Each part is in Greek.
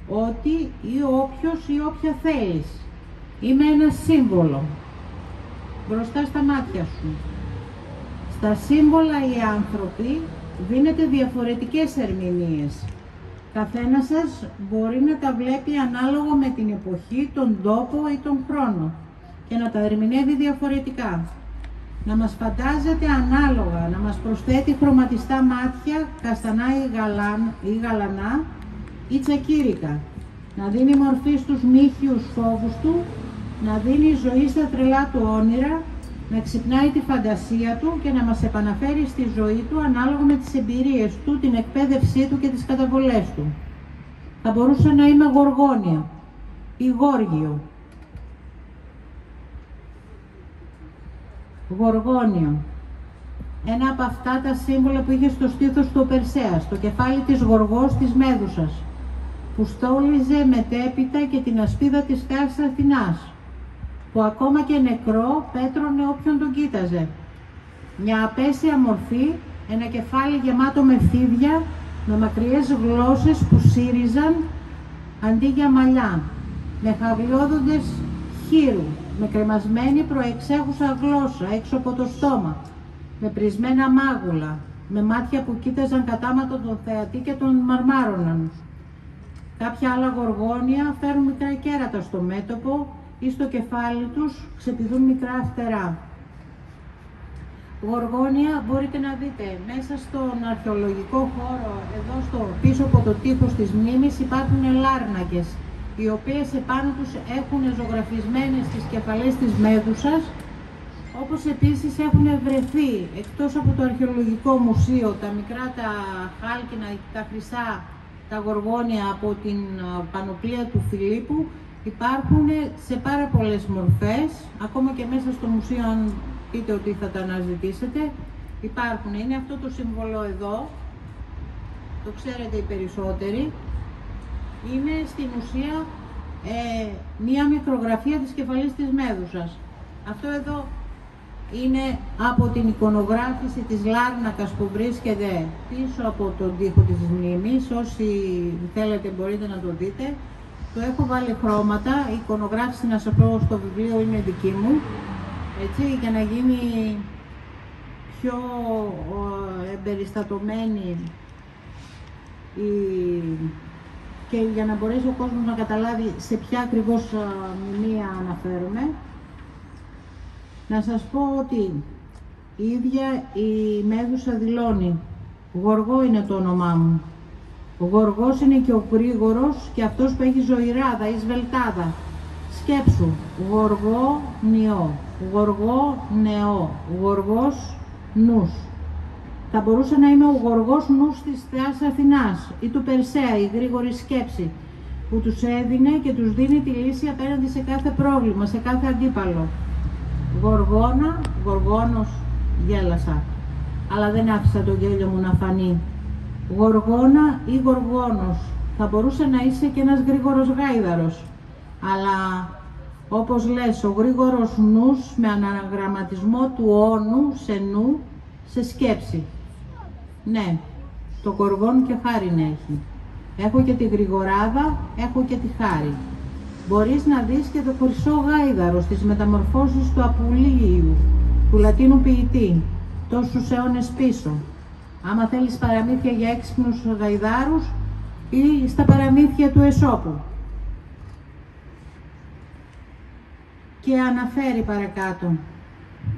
ότι ή όποιος ή όποια θέλεις. Είμαι ένα σύμβολο μπροστά στα μάτια σου. Στα σύμβολα οι άνθρωποι δίνετε διαφορετικές ερμηνείες. Καθένας σας μπορεί να τα βλέπει ανάλογα με την εποχή, τον τόπο ή τον χρόνο και να τα ερμηνεύει διαφορετικά. Να μας φαντάζεται ανάλογα, να μας προσθέτει χρωματιστά μάτια, καστανά ή γαλανά ή τσακίρικα, να δίνει μορφή στους μύχιους φόβους του, να δίνει ζωή στα τρελά του όνειρα, να ξυπνάει τη φαντασία του και να μας επαναφέρει στη ζωή του ανάλογα με τις εμπειρίες του, την εκπαίδευσή του και τις καταβολές του. Θα μπορούσα να είμαι Γοργόνια ή Γόργιο. Γοργόνιο. Ένα από αυτά τα σύμβολα που είχε στο στήθος του ο Περσέας, το κεφάλι της Γοργός της Μέδουσας, που στόλιζε μετέπειτα και την ασπίδα της Θέας Αθηνάς, που ακόμα και νεκρό πέτρωνε όποιον τον κοίταζε. Μια απέσια μορφή, ένα κεφάλι γεμάτο με φίδια, με μακριές γλώσσες που σύριζαν αντί για μαλλιά, με χαβλιόδοντες χείρου, με κρεμασμένη προεξέχουσα γλώσσα έξω από το στόμα, με πρισμένα μάγουλα, με μάτια που κοίταζαν κατάματα τον θεατή και τον μαρμάρωναν. Κάποια άλλα γοργόνια φέρουν μικρά κέρατα στο μέτωπο ή στο κεφάλι τους ξεπηδούν μικρά φτερά. Γοργόνια μπορείτε να δείτε μέσα στον αρχαιολογικό χώρο, εδώ στο πίσω από το τείχος της μνήμης υπάρχουν λάρνακες, οι οποίες επάνω τους έχουν ζωγραφισμένες τις κεφαλές της Μέδουσας, όπως επίσης έχουν βρεθεί εκτός από το αρχαιολογικό μουσείο τα μικρά τα χάλκινα, τα χρυσά, τα γοργόνια από την πανοπλία του Φιλίππου. Υπάρχουν σε πάρα πολλές μορφές, ακόμα και μέσα στο μουσείο, αν πείτε ότι θα τα αναζητήσετε, υπάρχουν. Είναι αυτό το σύμβολο εδώ, το ξέρετε οι περισσότεροι. Είναι στην ουσία μία μικρογραφία της κεφαλής της Μέδουσας. Αυτό εδώ είναι από την εικονογράφηση της Λάρνακας που βρίσκεται πίσω από τον τοίχο της μνήμης. Όσοι θέλετε μπορείτε να το δείτε. Το έχω βάλει χρώματα, η εικονογράφηση να σας πω στο βιβλίο είναι δική μου, έτσι, για να γίνει πιο εμπεριστατωμένη και για να μπορέσει ο κόσμος να καταλάβει σε ποια ακριβώς μνημεία αναφέρομαι. Να σας πω ότι η ίδια η Μέδουσα δηλώνει «Γοργό είναι το όνομά μου». Ο Γοργός είναι και ο γρήγορος και αυτός που έχει ζωηράδα ή σβελτάδα. Σκέψου, Γοργό νιό, Γοργό νεό, Γοργός νους. Θα μπορούσε να είμαι ο Γοργός νους της Θεάς Αθηνάς ή του Περσέα, η γρήγορη σκέψη, που τους έδινε και τους δίνει τη λύση απέναντι σε κάθε πρόβλημα, σε κάθε αντίπαλο. Γοργόνα, Γοργόνος, γέλασα, αλλά δεν άφησα το γέλιο μου να φανεί. Γοργόνα ή Γοργόνος, θα μπορούσε να είσαι και ένας γρήγορος γάιδαρος, αλλά όπως λες, ο γρήγορος νους με αναγραμματισμό του όνου σε νου, σε σκέψη. Ναι, το γοργόν και χάριν έχει. Έχω και τη γρηγοράδα, έχω και τη χάρη. Μπορείς να δεις και το χρυσό γάιδαρο στις μεταμορφώσεις του Απουλίου, του Λατίνου ποιητή, τόσους αιώνες πίσω. Άμα θέλεις παραμύθια για έξυπνους γαϊδάρους ή στα παραμύθια του Εσώπου. Και αναφέρει παρακάτω,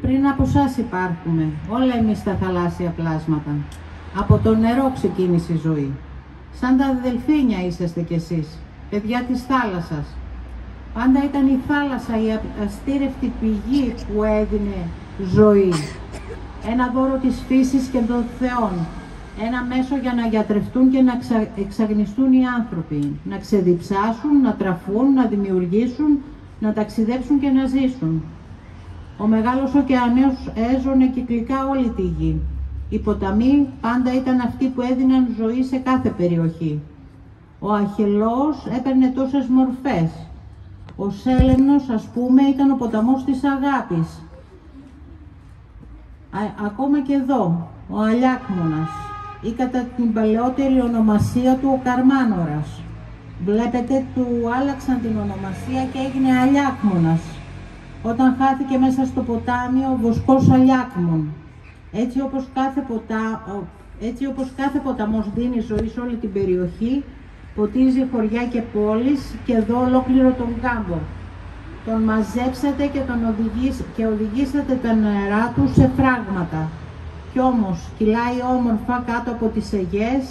πριν από σας υπάρχουμε, όλα εμείς τα θαλάσσια πλάσματα. Από το νερό ξεκίνησε η ζωή. Σαν τα δελφίνια είσαστε κι εσείς, παιδιά της θάλασσας. Πάντα ήταν η θάλασσα η αστήρευτη πηγή που έδινε ζωή. Ένα δώρο της φύσης και των θεών. Ένα μέσο για να γιατρευτούν και να εξαγνιστούν οι άνθρωποι. Να ξεδιψάσουν, να τραφούν, να δημιουργήσουν, να ταξιδέψουν και να ζήσουν. Ο μεγάλος ωκεανός έζωνε κυκλικά όλη τη γη. Οι ποταμοί πάντα ήταν αυτοί που έδιναν ζωή σε κάθε περιοχή. Ο Αχελός έπαιρνε τόσες μορφές. Ο Σέλεμνος, ας πούμε, ήταν ο ποταμός της αγάπης. Ακόμα και εδώ, ο Αλιάκμονας ή κατά την παλαιότερη ονομασία του ο Καρμάνορας. Βλέπετε, του άλλαξαν την ονομασία και έγινε Αλιάκμονας, όταν χάθηκε μέσα στο ποτάμι ο βοσκός Αλιάκμων. Έτσι όπως κάθε ποταμός δίνει ζωή σε όλη την περιοχή, ποτίζει χωριά και πόλεις, και εδώ ολόκληρο τον κάμπο. Τον μαζέψατε και οδηγήσατε τα νερά του σε φράγματα. Κι όμως κυλάει όμορφα κάτω από τις Αιγές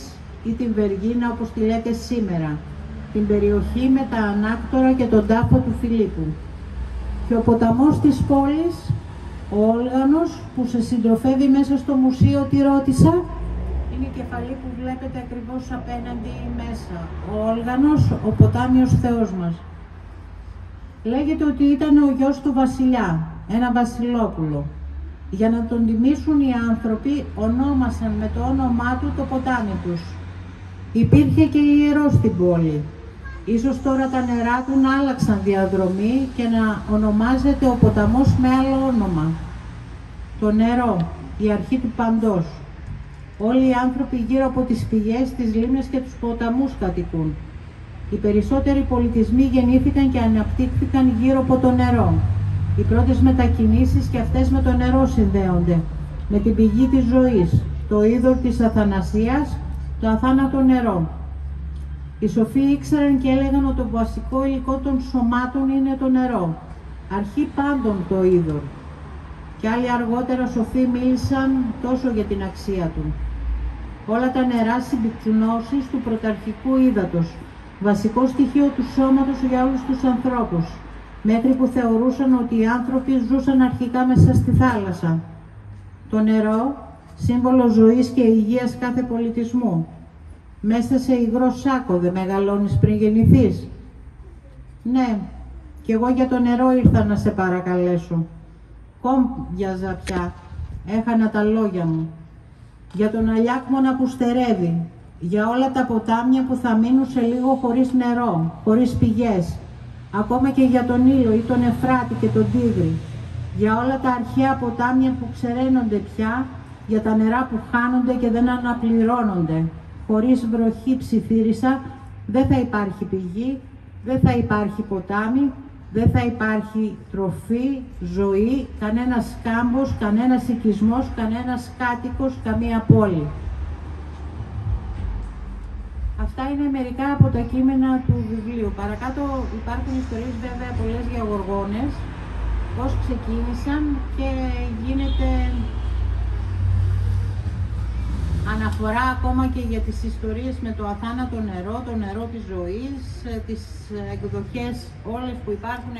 ή την Βεργίνα, όπως τη λέτε σήμερα, την περιοχή με τα ανάκτορα και τον τάφο του Φιλίππου. Και ο ποταμός της πόλης, ο Όλγανος, που σε συντροφεύει μέσα στο μουσείο, τι ρώτησα? Είναι η κεφαλή που βλέπετε ακριβώς απέναντι μέσα. Ο Όλγανος, ο ποτάμιος Θεός μας. Λέγεται ότι ήταν ο γιος του βασιλιά, ένα βασιλόπουλο. Για να τον τιμήσουν οι άνθρωποι, ονόμασαν με το όνομά του το ποτάμι τους. Υπήρχε και ιερός στην πόλη. Ίσως τώρα τα νερά του να άλλαξαν διαδρομή και να ονομάζεται ο ποταμός με άλλο όνομα. Το νερό, η αρχή του παντός. Όλοι οι άνθρωποι γύρω από τις πηγές, τις λίμνες και τους ποταμούς κατοικούν. Οι περισσότεροι πολιτισμοί γεννήθηκαν και αναπτύχθηκαν γύρω από το νερό. Οι πρώτες μετακινήσεις και αυτές με το νερό συνδέονται, με την πηγή της ζωής, το είδωρ της αθανασίας, το αθάνατο νερό. Οι σοφοί ήξεραν και έλεγαν ότι το βασικό υλικό των σωμάτων είναι το νερό, αρχή πάντων το είδωρ. Και άλλοι αργότερα σοφοί μίλησαν τόσο για την αξία του. Όλα τα νερά συμπυκνώσεις του πρωταρχικού ύδατος, βασικό στοιχείο του σώματος για όλους τους ανθρώπους, μέχρι που θεωρούσαν ότι οι άνθρωποι ζούσαν αρχικά μέσα στη θάλασσα. Το νερό, σύμβολο ζωής και υγείας κάθε πολιτισμού. Μέσα σε υγρό σάκο δεν μεγαλώνεις πριν γεννηθείς? Ναι, κι εγώ για το νερό ήρθα να σε παρακαλέσω. Κόμπιαζα πια, έχανα τα λόγια μου. Για τον Αλιάκμονα που στερεύει, για όλα τα ποτάμια που θα μείνουν σε λίγο χωρίς νερό, χωρίς πηγές, ακόμα και για τον Ήλο ή τον Εφράτη και τον Τίγρη, για όλα τα αρχαία ποτάμια που ξεραίνονται πια, για τα νερά που χάνονται και δεν αναπληρώνονται. Χωρίς βροχή, ψιθύρισα, δεν θα υπάρχει πηγή, δεν θα υπάρχει ποτάμι, δεν θα υπάρχει τροφή, ζωή, κανένας κάμπος, κανένας οικισμός, κανένας κάτοικος, καμία πόλη. Αυτά είναι μερικά από τα κείμενα του βιβλίου. Παρακάτω υπάρχουν ιστορίες βέβαια πολλές για γοργόνες, πώς ξεκίνησαν και γίνεται αναφορά ακόμα και για τις ιστορίες με το αθάνατο νερό, το νερό της ζωής, τις εκδοχές όλες που υπάρχουν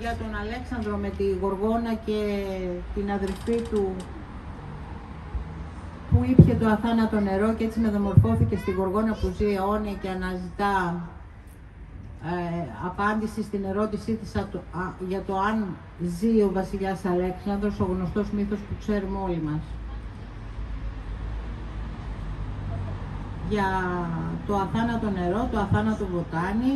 για τον Αλέξανδρο με τη Γοργόνα και την αδερφή του που ήπιε το αθάνατο νερό και έτσι μεταμορφώθηκε στη Γοργόνα που ζει αιώνια και αναζητά απάντηση στην ερώτησή της για το αν ζει ο βασιλιάς Αλέξανδρος, ο γνωστός μύθος που ξέρουμε όλοι μας. Για το αθάνατο νερό, το αθάνατο βοτάνι,